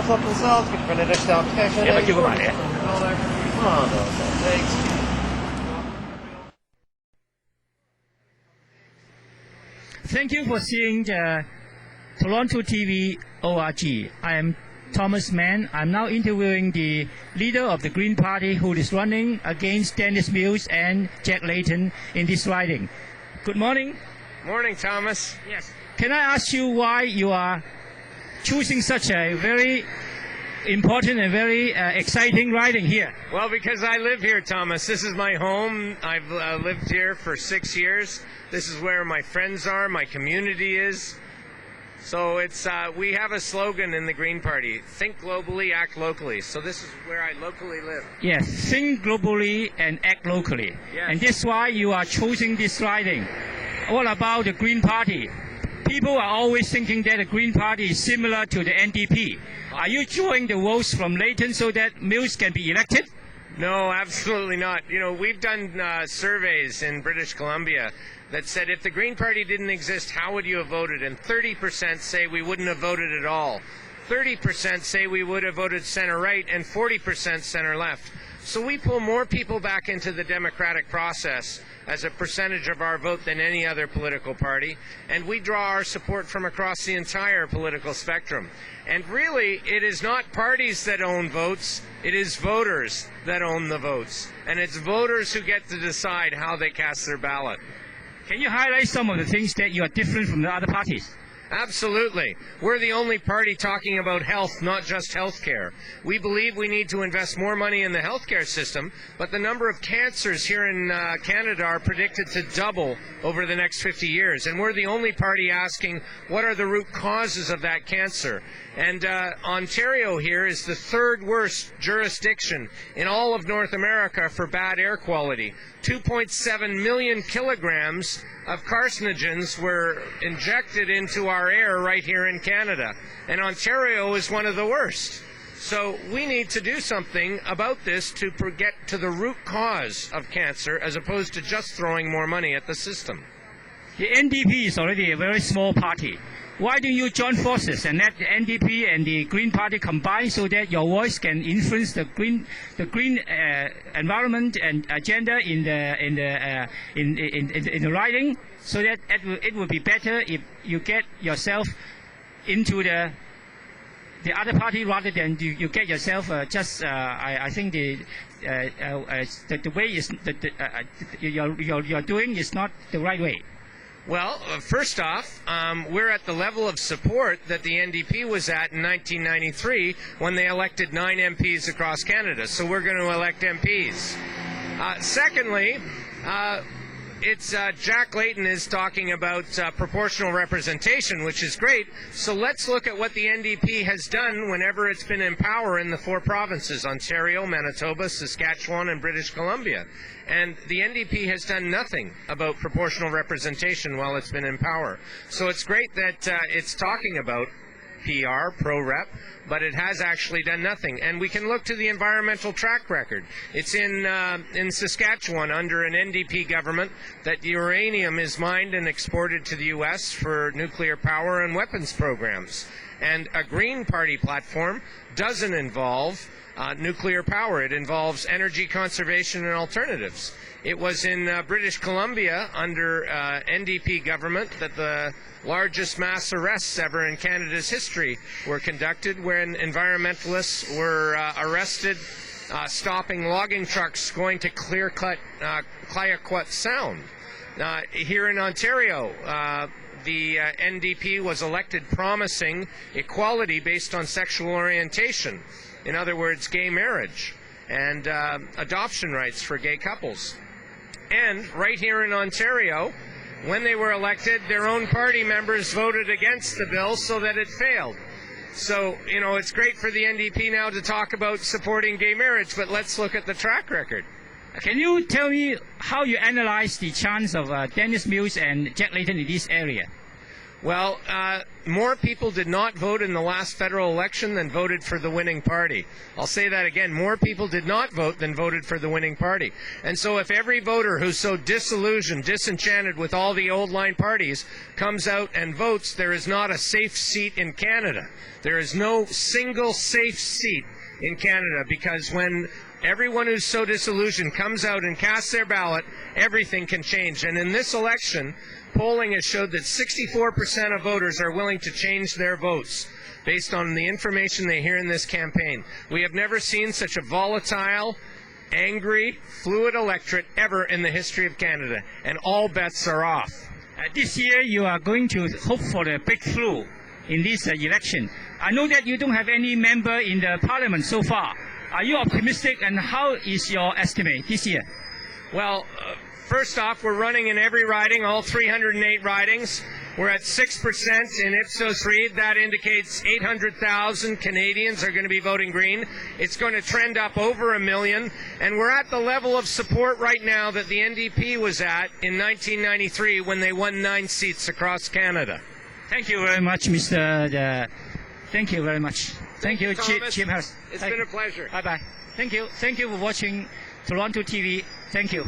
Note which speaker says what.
Speaker 1: something else, which we're going to start taking
Speaker 2: Yeah, but give 'em money. Thank you for seeing the TorontoTV ORG. I am Thomas Mann. I'm now interviewing the leader of the Green Party who is running against Dennis Mills and Jack Layton in this riding. Good morning.
Speaker 3: Morning, Thomas.
Speaker 2: Yes. Can I ask you why you are choosing such a very important and very exciting riding here?
Speaker 3: Well, because I live here, Thomas. This is my home. I've lived here for 6 years. This is where my friends are, my community is. So it's we have a slogan in the Green Party: think globally, act locally. So this is where I locally live.
Speaker 2: Yes, think globally and act locally.
Speaker 3: Yes.
Speaker 2: And that's why you are choosing this riding. What about the Green Party? People are always thinking that the Green Party is similar to the NDP. Are you drawing the votes from Layton so that Mills can be elected?
Speaker 3: No, absolutely not. You know, we've done surveys in British Columbia that said if the Green Party didn't exist, how would you have voted? And 30% say we wouldn't have voted at all. 30% say we would have voted center-right, and 40% center-left. So we pull more people back into the democratic process as a percentage of our vote than any other political party, and we draw our support from across the entire political spectrum. And really, it is not parties that own votes, it is voters that own the votes. And it's voters who get to decide how they cast their ballot.
Speaker 2: Can you highlight some of the things that you are different from the other parties?
Speaker 3: Absolutely. We're the only party talking about health, not just health care. We believe we need to invest more money in the healthcare system, but the number of cancers here in Canada are predicted to double over the next 50 years. And we're the only party asking what are the root causes of that cancer. And Ontario here is the third worst jurisdiction in all of North America for bad air quality. 2.7 million kilograms of carcinogens were injected into our air right here in Canada. And Ontario is one of the worst. So we need to do something about this to get to the root cause of cancer as opposed to just throwing more money at the system.
Speaker 2: The NDP is already a very small party. Why do you join forces and let the NDP and the Green Party combine so that your voice can influence the green environment and agenda in the riding, so that it will be better if you get yourself into the other party rather than you get yourself I think the way is you're doing is not the right way.
Speaker 3: Well, first off, we're at the level of support that the NDP was at in 1993 when they elected 9 MPs across Canada. So we're going to elect MPs. Secondly, it's Jack Layton is talking about proportional representation, which is great. So let's look at what the NDP has done whenever it's been in power in the 4 provinces, Ontario, Manitoba, Saskatchewan, and British Columbia. And the NDP has done nothing about proportional representation while it's been in power. So it's great that it's talking about PR, pro-rep, but it has actually done nothing. And we can look to the environmental track record. It's in Saskatchewan under an NDP government that uranium is mined and exported to the U.S. for nuclear power and weapons programs. And a Green Party platform doesn't involve nuclear power. It involves energy conservation and alternatives. It was in British Columbia under NDP government that the largest mass arrests ever in Canada's history were conducted, when environmentalists were arrested stopping logging trucks going to Clayoquot Sound. Here in Ontario, the NDP was elected promising equality based on sexual orientation. In other words, gay marriage and adoption rights for gay couples. And right here in Ontario, when they were elected, their own party members voted against the bill so that it failed. So, you know, it's great for the NDP now to talk about supporting gay marriage, but let's look at the track record.
Speaker 2: Can you tell me how you analyze the chance of Dennis Mills and Jack Layton in this area?
Speaker 3: Well, more people did not vote in the last federal election than voted for the winning party. I'll say that again. More people did not vote than voted for the winning party. And so if every voter who's so disillusioned, disenchanted with all the old line parties comes out and votes, there is not a safe seat in Canada. There is no single safe seat in Canada, because when everyone who's so disillusioned comes out and casts their ballot, everything can change. And in this election, polling has showed that 64% of voters are willing to change their votes based on the information they hear in this campaign. We have never seen such a volatile, angry, fluid electorate ever in the history of Canada, and all bets are off.
Speaker 2: This year you are going to hope for the breakthrough in this election. I know that you don't have any member in the parliament so far. Are you optimistic, and how is your estimate this year?
Speaker 3: Well, first off, we're running in every riding, all 308 ridings. We're at 6% in Ipsos Reid. That indicates 800,000 Canadians are going to be voting Green. It's going to trend up over 1 million. And we're at the level of support right now that the NDP was at in 1993 when they won 9 seats across Canada.
Speaker 2: Thank you very much, Mr. Thank you very much. Thank you, Jim Harris.
Speaker 3: It's been a pleasure.
Speaker 2: Bye-bye. Thank you. Thank you for watching Toronto TV. Thank you.